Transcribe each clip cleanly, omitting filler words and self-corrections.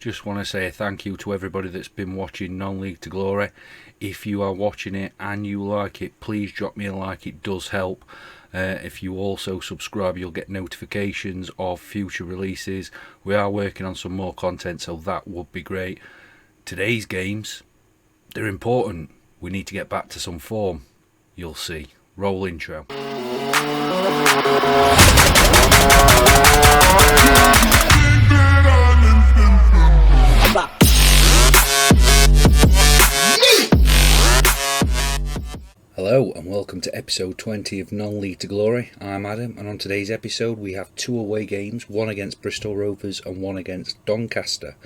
Just want to say a thank you to everybody that's been watching Non-League to Glory. If you are watching it and you like it, please drop me a like, it does help. If you also subscribe, you'll get notifications of future releases. We are working on some more content, so that would be great. Today's games, they're important. We need to get back to some form. You'll see. Roll intro. Hello and welcome to episode 20 of Non-League to Glory. I'm Adam, and on today's episode we have two away games, one against Bristol Rovers and one against Doncaster.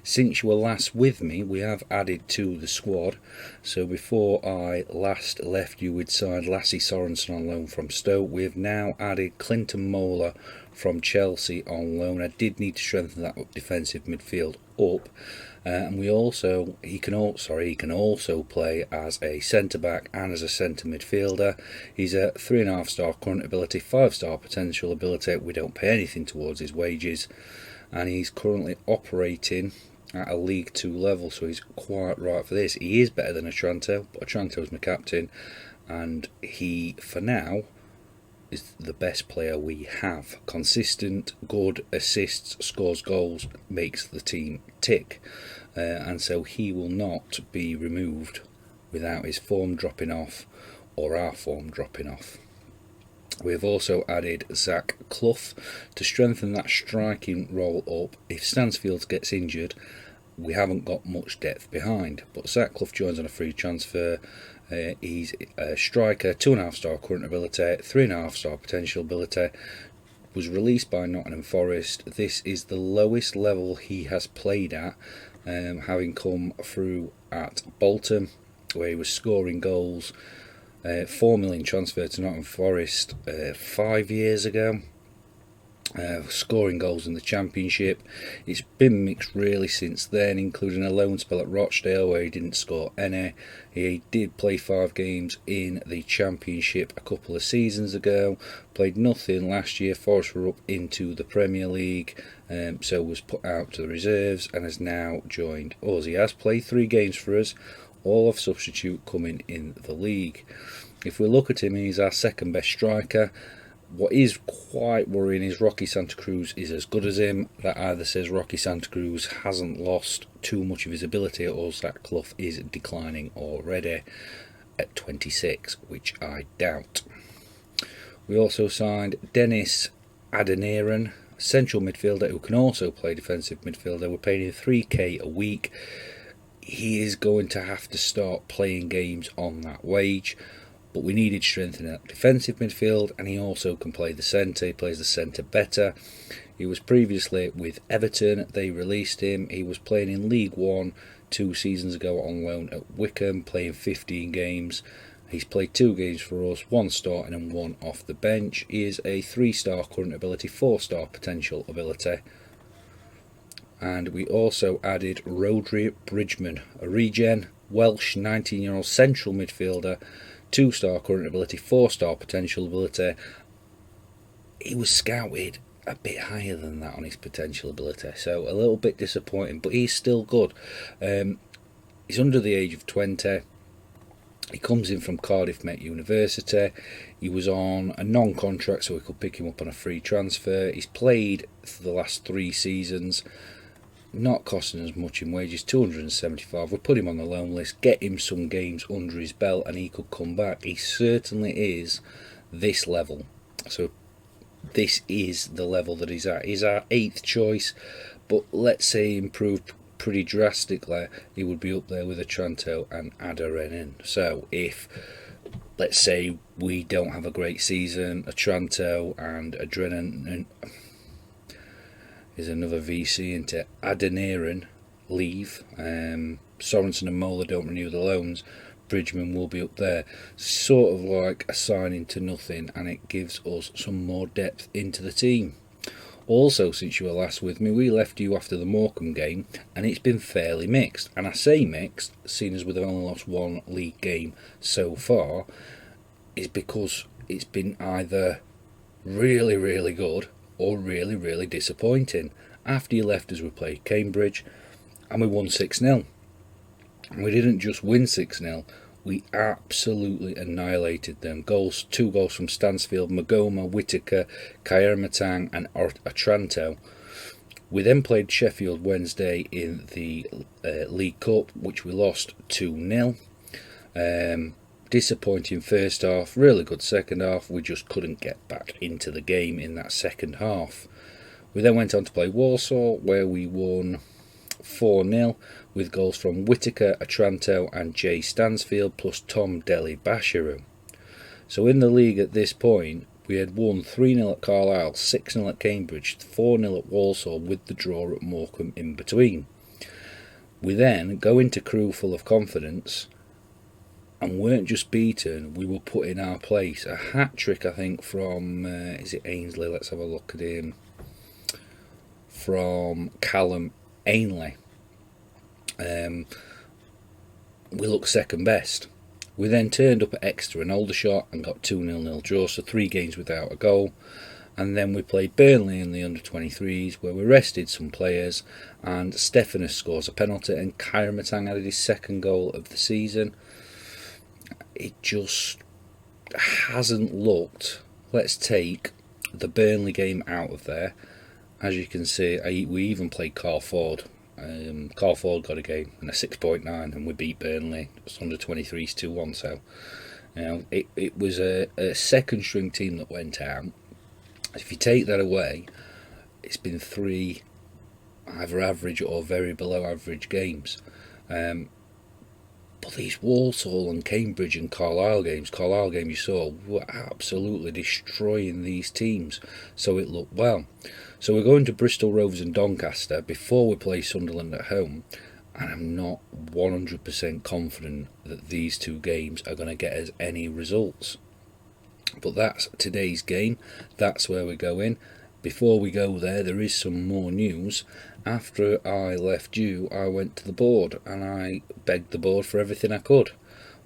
Since you were last with me, we have added to the squad. So before I last left you, we'd signed Lassie Sorensen on loan from Stoke. We have now added Clinton Mola from Chelsea on loan. I did need to strengthen that defensive midfield up. And he can also play as a centre-back and as a centre midfielder. He's a 3.5 star current ability, 5 star potential ability. We don't pay anything towards his wages. And he's currently operating at a League 2 level, so he's quite right for this. He is better than Otranto, but Otranto's my captain. And he, for now, is the best player we have. Consistent, good, assists, scores goals, makes the team tick. And so he will not be removed without his form dropping off or our form dropping off. We have also added Zach Clough to strengthen that striking role up. If Stansfield gets injured, we haven't got much depth behind. But Zach Clough joins on a free transfer. He's a striker, 2.5 star current ability, 3.5 star potential ability. Was released by Nottingham Forest. This is the lowest level he has played at, having come through at Bolton, where he was scoring goals. 4 million transfer to Nottingham Forest 5 years ago. Scoring goals in the Championship. It's been mixed really since then, including a loan spell at Rochdale where he didn't score any. He did play 5 games in the Championship a couple of seasons ago. Played nothing last year. Forest were up into the Premier League, so was put out to the reserves and has now joined us. He has played 3 games for us, all of substitute coming in the league. If we look at him, he's our second best striker. What is quite worrying is Rocky Santa Cruz is as good as him. That either says Rocky Santa Cruz hasn't lost too much of his ability, or Zach Clough is declining already at 26, which I doubt. We also signed Dennis Adeniran, central midfielder who can also play defensive midfielder. We're paying him 3k a week. He is going to have to start playing games on that wage. But we needed strength in that defensive midfield, and he also can play the centre. He plays the centre better. He was previously with Everton. They released him. He was playing in League 1 2 seasons ago on loan at Wycombe, playing 15 games. He's played 2 games for us, 1 starting and 1 off the bench. He is a 3 star current ability, 4 star potential ability. And we also added Rodri Bridgman, a regen, Welsh 19-year-old central midfielder, 2 star current ability, 4 star potential ability. He was scouted a bit higher than that on his potential ability, so a little bit disappointing, but he's still good. He's under the age of 20. He comes in from Cardiff Met University. He was on a non-contract, so we could pick him up on a free transfer. He's played for the last 3 seasons. Not costing us much in wages, 275. We put him on the loan list, get him some games under his belt, and he could come back. He certainly is this level. So this is the level that he's at. He's our 8th choice, but let's say he improved pretty drastically, he would be up there with Otranto and Adeniran. So if, let's say, we don't have a great season, Otranto and Adeniran is another VC into Adeniran leave, Sorensen and Mola don't renew the loans, Bridgman will be up there. Sort of like a signing to nothing, and it gives us some more depth into the team. Also, since you were last with me, we left you after the Morecambe game, and it's been fairly mixed. And I say mixed, seeing as we've only lost 1 league game so far, is because it's been either really, really good or really, really disappointing. After you left us, we played Cambridge, and we won 6-0. And we didn't just win 6-0, we absolutely annihilated them. Two goals from Stansfield, Magoma, Whittaker, Kayermatang and Otranto. We then played Sheffield Wednesday in the League Cup, which we lost 2-0. Disappointing first half, really good second half. We just couldn't get back into the game in that second half. We then went on to play Walsall, where we won 4-0 with goals from Whittaker, Otranto and Jay Stansfield plus Tom Deli Bashiru. So in the league at this point, we had won 3-0 at Carlisle, 6-0 at Cambridge, 4-0 at Walsall with the draw at Morecambe in between. We then go into Crewe full of confidence and weren't just beaten, we were put in our place. A hat-trick, I think, from, is it Ainsley? Let's have a look at him. From Callum Ainley. We looked second best. We then turned up at Exeter and Aldershot and got 2-0 draw, so 3 games without a goal. And then we played Burnley in the under-23s, where we rested some players, and Stephanus scores a penalty and Kayermatang added his second goal of the season. It just hasn't looked. Let's take the Burnley game out of there. As you can see, we even played Carl Ford. Carl Ford got a game and a 6.9, and we beat Burnley. It was under 23s 2-1. So, it was a second string team that went out. If you take that away, it's been 3 either average or very below average games. But these Walsall and Cambridge and Carlisle games you saw, were absolutely destroying these teams. So it looked well. So we're going to Bristol Rovers and Doncaster before we play Sunderland at home, and I'm not 100% confident that these 2 games are going to get us any results. But that's today's game. That's where we're going. Before we go there is some more news. After I left you, I went to the board and I begged the board for everything I could.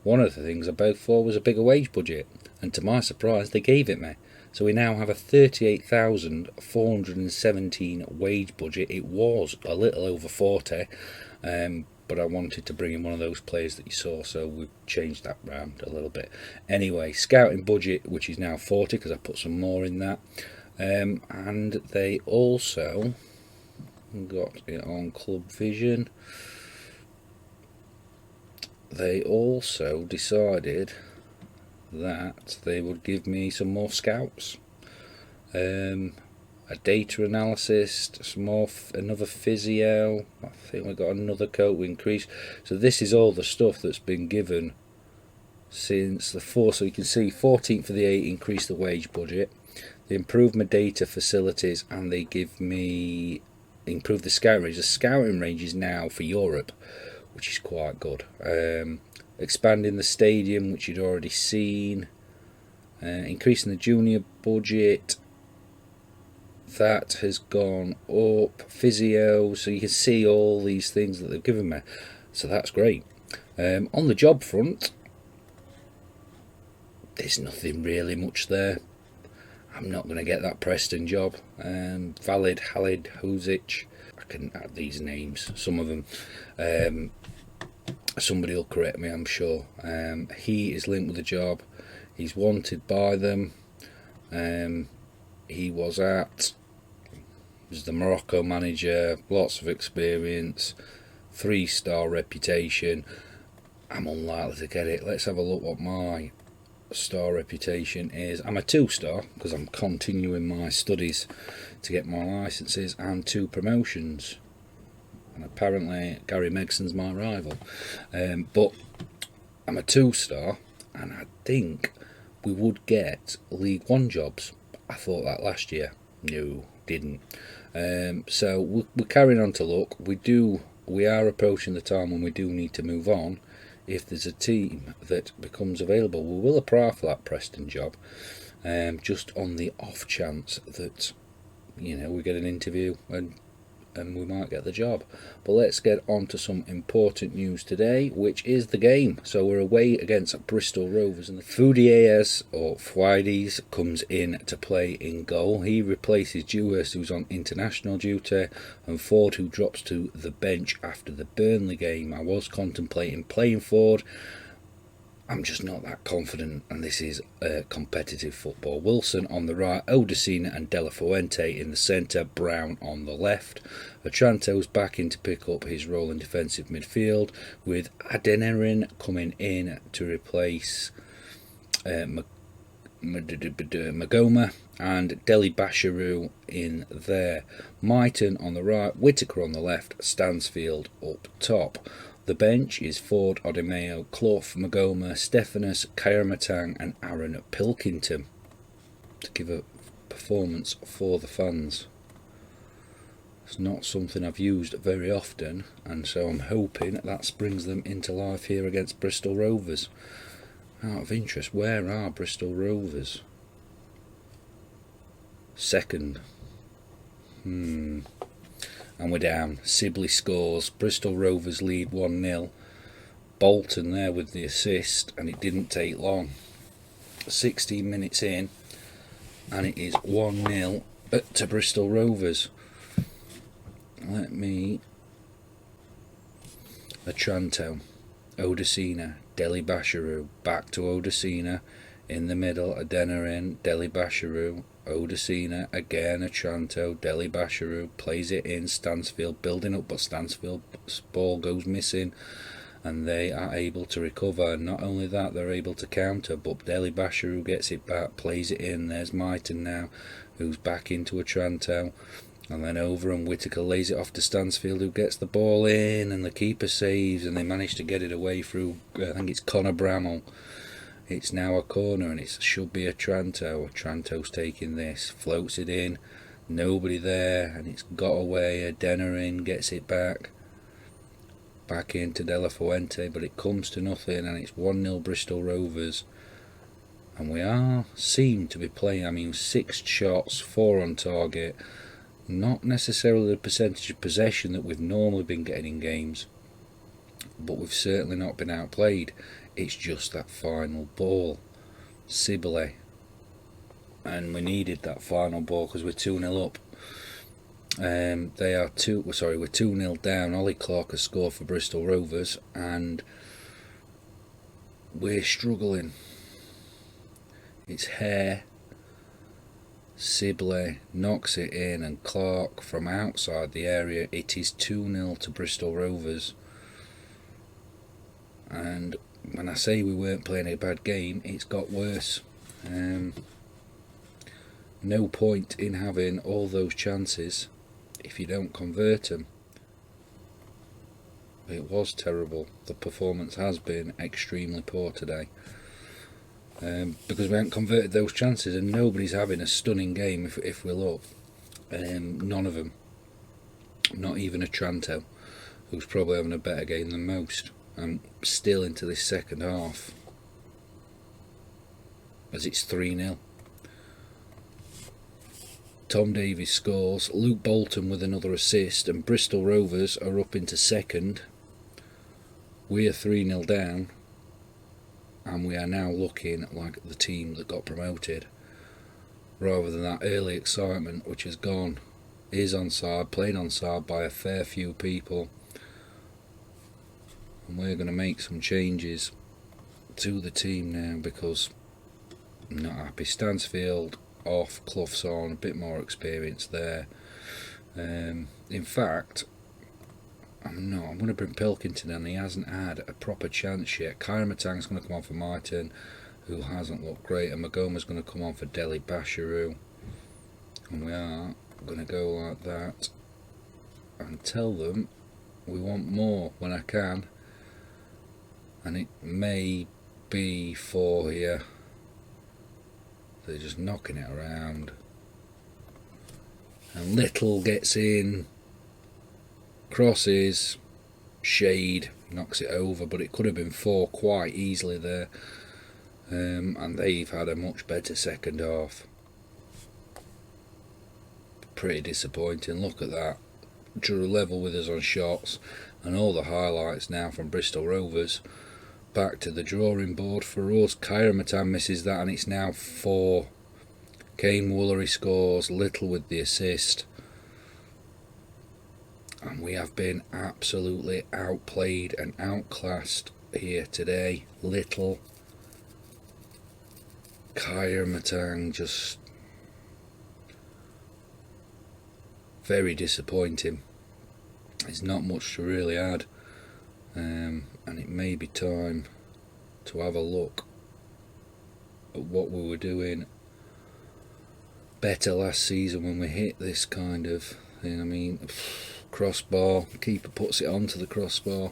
One of the things I begged for was a bigger wage budget, and to my surprise they gave it me. So we now have a 38,417 wage budget. It was a little over 40, but I wanted to bring in one of those players that you saw, so we've changed that round a little bit. Anyway, scouting budget, which is now 40 because I put some more in that. And they also got it on Club Vision. They also decided that they would give me some more scouts, a data analyst, some more, another physio. I think we got another coat increase. So this is all the stuff that's been given since the 4th. So you can see 14th of the 8th increased the wage budget. They improved my data facilities, and they give me improved the scouting range. The scouting range is now for Europe, which is quite good. Expanding the stadium, which you'd already seen. Increasing the junior budget. That has gone up. Physio, so you can see all these things that they've given me. So that's great. On the job front, there's nothing really much there. I'm not going to get that Preston job. Valid, Halid, Huzic. I can add these names, some of them. Somebody will correct me, I'm sure. He is linked with the job. He's wanted by them. He was the Morocco manager, lots of experience, 3-star reputation. I'm unlikely to get it. Let's have a look what my star reputation is. I'm a 2-star because I'm continuing my studies to get my licenses and 2 promotions, and apparently Gary Megson's my rival, but I'm a 2-star, and I think we would get League 1 jobs. I thought that last year. No, didn't. So we're carrying on to look. We are approaching the time when we do need to move on. If there's a team that becomes available, we will apply for that Preston job, just on the off chance that we get an interview and and we might get the job. But let's get on to some important news today, which is the game. So we're away against Bristol Rovers, and the Fudies or Fuides comes in to play in goal. He replaces Dewhurst, who's on international duty, and Ford, who drops to the bench after the Burnley game. I was contemplating playing Ford. I'm just not that confident, and this is competitive football. Wilson on the right, Odesina and De La Fuente in the centre, Brown on the left. Otranto's back in to pick up his role in defensive midfield, with Adeniran coming in to replace Magoma, and Deli Basharu in there. Myton on the right, Whittaker on the left, Stansfield up top. The bench is Ford, Odemeo, Clough, Magoma, Stephanus, Karamatang and Aaron Pilkington to give a performance for the fans. It's not something I've used very often, and so I'm hoping that springs them into life here against Bristol Rovers. Out of interest, where are Bristol Rovers? Second. And we're down. Sibley scores. Bristol Rovers lead 1-0. Bolton there with the assist, and it didn't take long. 16 minutes in, and it is 1-0 to Bristol Rovers. Let me... Otranto, Odesina, Deli Basharu, back to Odesina, in the middle, Adeniran, Deli Basharu, Odesina, again Otranto, Deli Basharu, plays it in, Stansfield building up, but Stansfield's ball goes missing, and they are able to recover. Not only that, they're able to counter, but Deli Basharu gets it back, plays it in. There's Myton now, who's back into Otranto, and then over, and Whittaker lays it off to Stansfield, who gets the ball in, and the keeper saves, and they manage to get it away through, I think it's Connor Bramall. It's now a corner, and it should be Otranto. Otranto's taking this, floats it in, nobody there, and it's got away. Adeniran gets it back into De La Fuente, but it comes to nothing, and it's 1-0 Bristol Rovers. And we seem to be playing, 6 shots, 4 on target. Not necessarily the percentage of possession that we've normally been getting in games, but we've certainly not been outplayed. It's just that final ball. Sibley. And we needed that final ball because we're 2-0 up. We're 2-0 down. Ollie Clark has scored for Bristol Rovers, and we're struggling. It's Hare. Sibley knocks it in, and Clark from outside the area. It is 2-0 to Bristol Rovers. And when I say we weren't playing a bad game, it's got worse. No point in having all those chances if you don't convert them. It was terrible. The performance has been extremely poor today. Because we haven't converted those chances, and nobody's having a stunning game if we look. None of them. Not even Otranto, who's probably having a better game than most. And still into this second half, as it's 3-0. Tom Davies scores, Luke Bolton with another assist, and Bristol Rovers are up into second. We are 3-0 down, and we are now looking like the team that got promoted, rather than that early excitement which has gone. Is onside, played onside by a fair few people. And we're going to make some changes to the team now, because I'm not happy. Stansfield off, Clough's on, a bit more experience there. In fact, I'm going to bring Pilkington, and he hasn't had a proper chance yet. Karamatang's going to come on for Myton, who hasn't looked great, and Magoma's going to come on for Deli Basharu. And we are going to go like that and tell them we want more when I can. And it may be 4 here. They're just knocking it around. And Little gets in. Crosses. Shade knocks it over, but it could have been 4 quite easily there. And they've had a much better second half. Pretty disappointing. Look at that. drew level with us on shots, and all the highlights now from Bristol Rovers. Back to the drawing board for us. Kyramatan misses that, and it's now 4. Kane Woolery scores, Little with the assist. And we have been absolutely outplayed and outclassed here today. Little, Kyramatan, just very disappointing. There's not much to really add, and it may be time to have a look at what we were doing better last season when we hit this kind of thing. I mean, crossbar, keeper puts it onto the crossbar.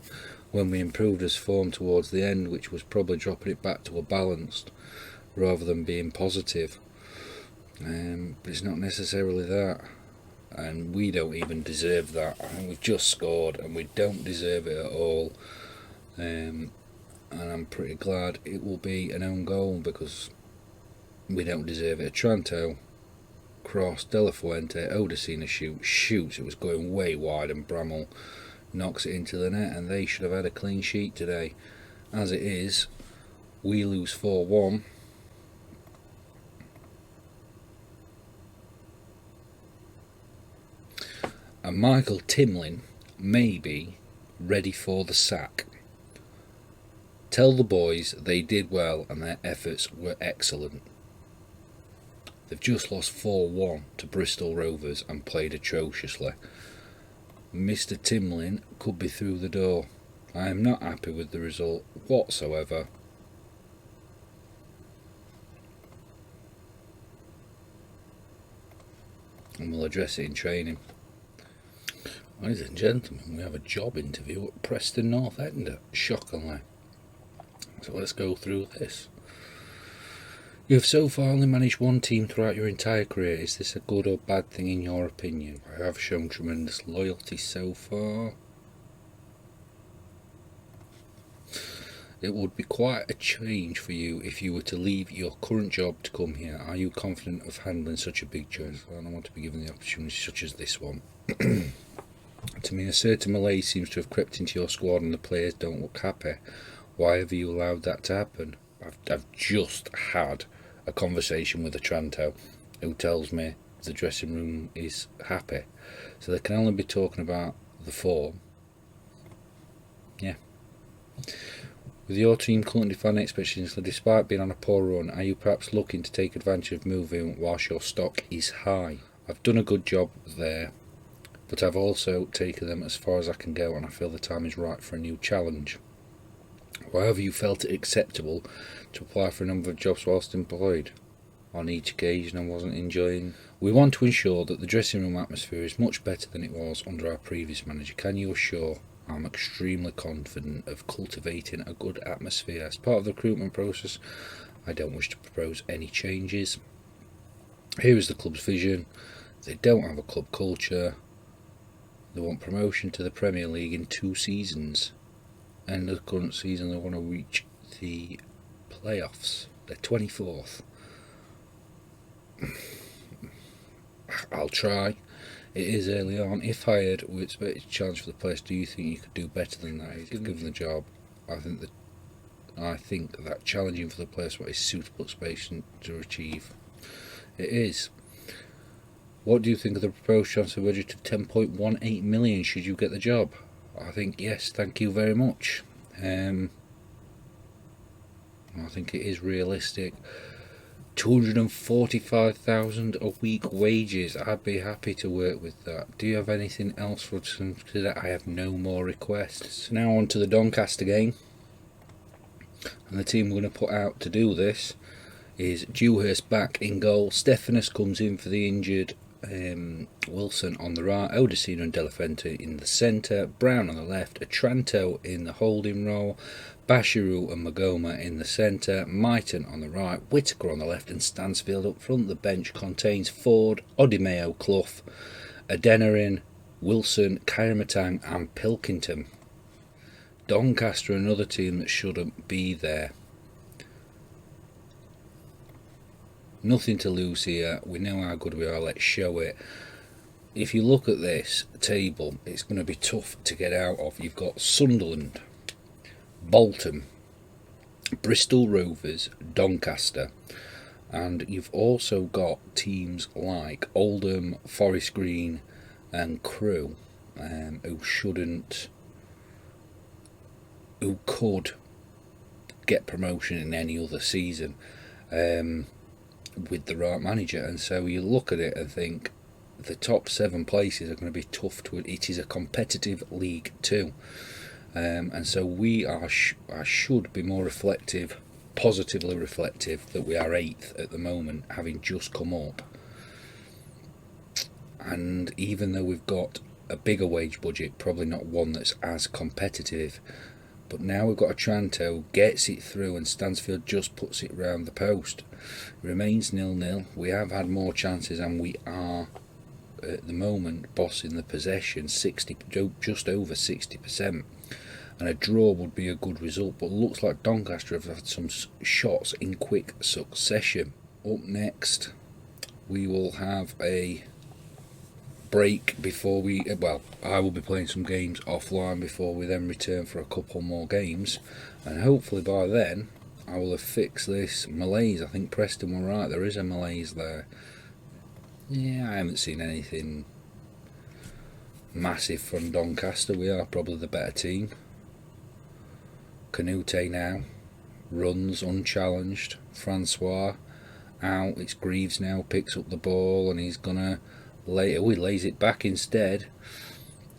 When we improved his form towards the end, which was probably dropping it back to a balanced rather than being positive, but it's not necessarily that. And we don't even deserve that. I think we've just scored and we don't deserve it at all. And I'm pretty glad it will be an own goal because we don't deserve it. Tranto, cross, De La Fuente, Odesina shoots. It was going way wide and Bramall knocks it into the net, and they should have had a clean sheet today. As it is, we lose 4-1. And Michael Timlin may be ready for the sack. Tell the boys they did well and their efforts were excellent. They've just lost 4-1 to Bristol Rovers and played atrociously. Mr. Timlin could be through the door. I am not happy with the result whatsoever. And we'll address it in training. Ladies and gentlemen, we have a job interview at Preston North End, shockingly. So let's go through this. You have so far only managed one team throughout your entire career. Is this a good or bad thing in your opinion? I have shown tremendous loyalty so far. It would be quite a change for you if you were to leave your current job to come here. Are you confident of handling such a big challenge? I don't want to be given the opportunity such as this one. To me, a certain malaise seems to have crept into your squad and the players don't look happy. Why have you allowed that to happen? I've just had a conversation with a Tranto who tells me the dressing room is happy. So they can only be talking about the form. Yeah. With your team currently finding expectations, despite being on a poor run, are you perhaps looking to take advantage of moving whilst your stock is high? I've done a good job there, but I've also taken them as far as I can go, and I feel the time is right for a new challenge. Why have you felt it acceptable to apply for a number of jobs whilst employed? On each occasion I wasn't enjoying. We want to ensure that the dressing room atmosphere is much better than it was under our previous manager. Can you assure I'm extremely confident of cultivating a good atmosphere? As part of the recruitment process, I don't wish to propose any changes. Here is the club's vision. They don't have a club culture. They want promotion to the Premier League in 2 seasons. End of the current season, they want to reach the playoffs. They're 24th. I'll try. It is early on. If hired, we expect a challenge for the place. Do you think you could do better than that? Given the job, I think that challenging for the place what is suitable space to achieve. It is. What do you think of the proposed transfer budget of 10.18 million should you get the job? I think yes, thank you very much. I think it is realistic. 245,000 a week wages. I'd be happy to work with that. Do you have anything else for us to consider? I have no more requests. Now on to the Doncaster game. And the team we're going to put out to do this is Dewhurst back in goal. Stephanus comes in for the injured Wilson on the right, Odesina and De La Fuente in the centre, Brown on the left, Otranto in the holding role, Bashiru and Magoma in the centre, Myton on the right, Whittaker on the left and Stansfield up front. The bench contains Ford, Odimeo, Clough, Adenarin, Wilson, Kyramatang and Pilkington. Doncaster, another team that shouldn't be there. Nothing to lose here. We know how good we are. Let's show it. if you look at this table, it's going to be tough to get out of. You've got Sunderland, Bolton, Bristol Rovers, Doncaster, and you've also got teams like Oldham, Forest Green and Crewe, who could get promotion in any other season with the right manager. And so you look at it and think the top 7 places are going to be tough to it. It is a competitive League Two, and so we should be more reflective, positively reflective, that we are 8th at the moment, having just come up. And even though we've got a bigger wage budget, probably not one that's as competitive, but now we've got Otranto, gets it through, and Stansfield just puts it round the post. It remains 0-0. We have had more chances, and we are at the moment bossing the possession, just over 60%, and a draw would be a good result. But it looks like Doncaster have had some shots in quick succession. Up next, we will have a break before I will be playing some games offline before we then return for a couple more games, and hopefully by then I will have fixed this malaise. I think Preston were right, there is a malaise there. Yeah, I haven't seen anything massive from Doncaster. We are probably the better team. Canute now runs unchallenged. Francois out. It's Greaves now picks up the ball, and he's gonna he lays it back instead.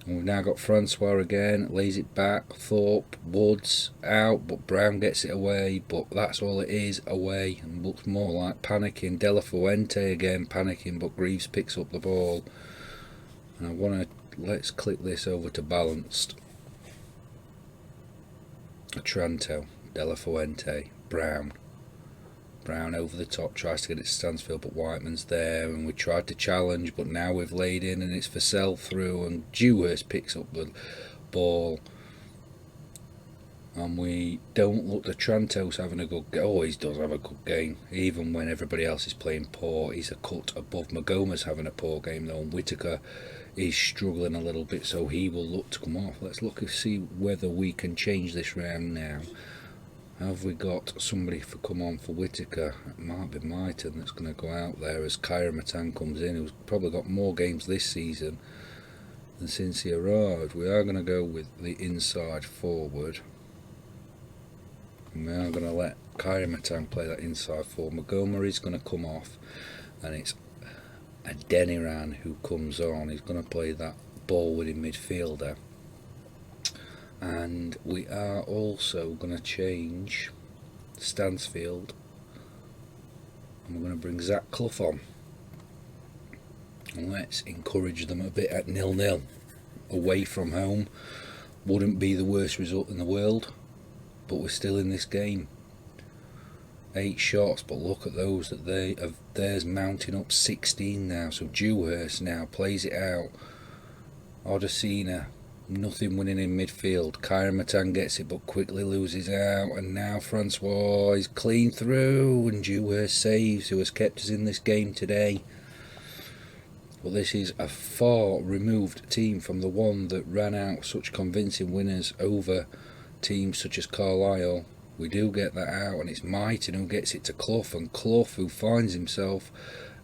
And we've now got Francois again, lays it back. Thorpe, Woods out, but Brown gets it away, but that's all it is, away, and looks more like panicking. De La Fuente again panicking, but Greaves picks up the ball. And let's click this over to balanced. Otranto, De La Fuente, Brown over the top, tries to get it to Stansfield, but Whiteman's there, and we tried to challenge, but now we've laid in, and it's for sell through, and Dewhurst picks up the ball, and we don't look. Otranto's having a good game. Always does have a good game, even when everybody else is playing poor. He's a cut above. Magoma's having a poor game though, and Whittaker is struggling a little bit, so he will look to come off. Let's look and see whether we can change this round now. Have we got somebody for come on for Whittaker? It might be Myton that's going to go out there as Kyra Matan comes in, who's probably got more games this season than since he arrived. We are going to go with the inside forward, and we are going to let Kyra Matan play that inside forward. Magoma is going to come off, and it's Adeniran who comes on. He's going to play that ball-winning midfielder. And we are also going to change Stansfield, and we're going to bring Zach Clough on, and let's encourage them a bit at 0-0 away from home. Wouldn't be the worst result in the world, but we're still in this game. 8 shots, but look at those that they have. There's mounting up 16 now, so Dewhurst now plays it out. Odesina, nothing winning in midfield. Kyra Matan gets it, but quickly loses out, and now Francois is clean through, and Dewhurst saves, who has kept us in this game today. But this is a far removed team from the one that ran out such convincing winners over teams such as Carlisle. We do get that out, and it's Myton who gets it to Clough, and Clough, who finds himself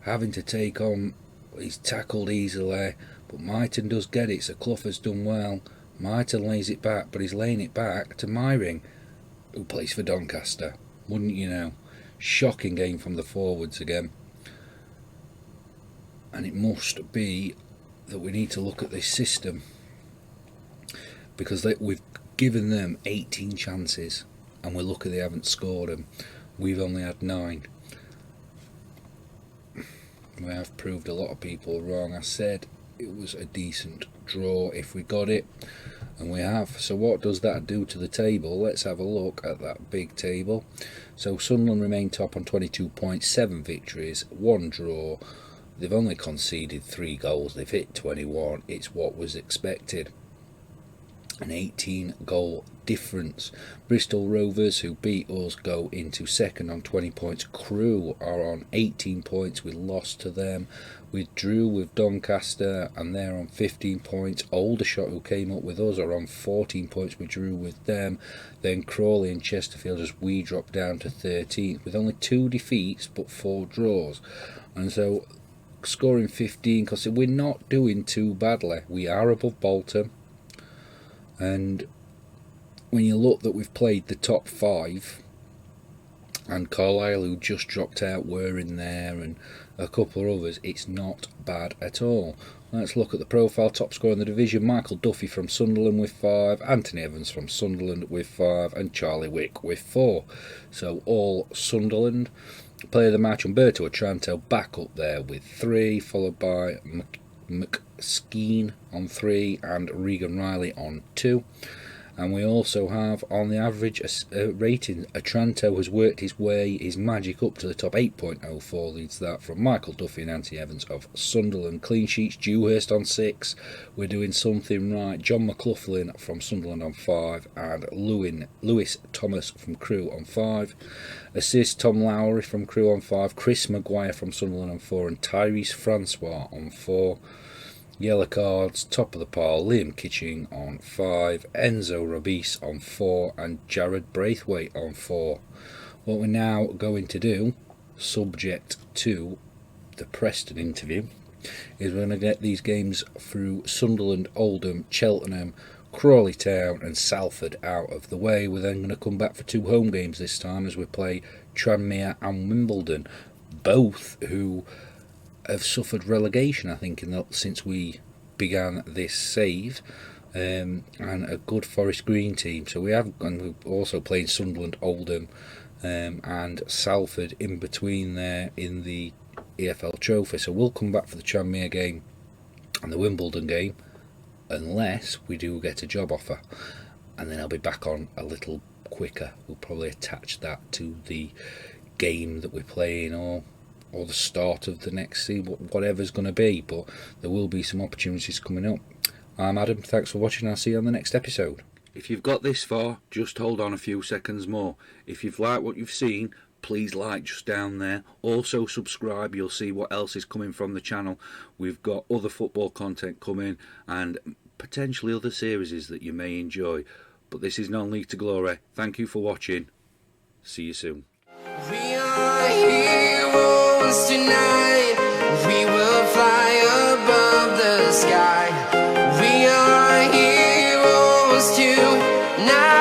having to take on, he's tackled easily, but Myton does get it, so Clough has done well. Myton lays it back, but he's laying it back to Myring, who plays for Doncaster. Wouldn't you know? Shocking game from the forwards again. And it must be that we need to look at this system, because we've given them 18 chances, and we're lucky they haven't scored them. We've only had 9. We have proved a lot of people wrong. I said it was a decent draw if we got it, and we have. So what does that do to the table? Let's have a look at that big table. So Sunderland remain top on 22 points, 7 victories, 1 draw. They've only conceded 3 goals. They've hit 21. It's what was expected. an 18 goal difference. Bristol Rovers, who beat us, go into second on 20 points. Crewe are on 18 points. We lost to them. We drew with Doncaster and they're on 15 points. Aldershot, who came up with us, are on 14 points. We drew with them. Then Crawley and Chesterfield, as we dropped down to 13th with only 2 defeats but 4 draws. And so scoring 15, because we're not doing too badly. We are above Bolton. And when you look that we've played the top 5, and Carlisle, who just dropped out, were in there, and a couple of others, it's not bad at all. Let's look at the profile. Top scorer in the division: Michael Duffy from Sunderland with 5, Anthony Evans from Sunderland with 5, and Charlie Wick with 4. So all Sunderland. Player of the match: Umberto Otranto back up there with 3, followed by McSkeen on 3 and Regan Riley on 2. And we also have, on the average rating, Otranto has worked his magic up to the top. 8.04 leads that from Michael Duffy and Anthony Evans of Sunderland. Clean sheets: Dewhurst on 6. We're doing something right. John McLaughlin from Sunderland on 5, and Lewis Thomas from Crewe on 5. Assists: Tom Lowry from Crewe on 5, Chris Maguire from Sunderland on 4, and Tyrese Francois on 4. Yellow cards: top of the pile, Liam Kitching on 5, Enzo Robis on 4, and Jared Braithwaite on 4. What we're now going to do, subject to the Preston interview, is we're going to get these games through Sunderland, Oldham, Cheltenham, Crawley Town and Salford out of the way. We're then going to come back for 2 home games this time, as we play Tranmere and Wimbledon, both who have suffered relegation, I think, since we began this save, and a good Forest Green team. So we have, and we're also playing Sunderland, Oldham, and Salford in between there in the EFL Trophy. So we'll come back for the Tranmere game and the Wimbledon game, unless we do get a job offer, and then I'll be back on a little quicker. We'll probably attach that to the game that we're playing, or the start of the next season, whatever's going to be, but there will be some opportunities coming up. I'm Adam, thanks for watching, I'll see you on the next episode. If you've got this far, just hold on a few seconds more. If you've liked what you've seen, please like just down there. Also subscribe, you'll see what else is coming from the channel. We've got other football content coming, and potentially other series that you may enjoy. But this is Non-League to Glory. Thank you for watching. See you soon. We are heroes tonight. We will fly above the sky. We are heroes tonight.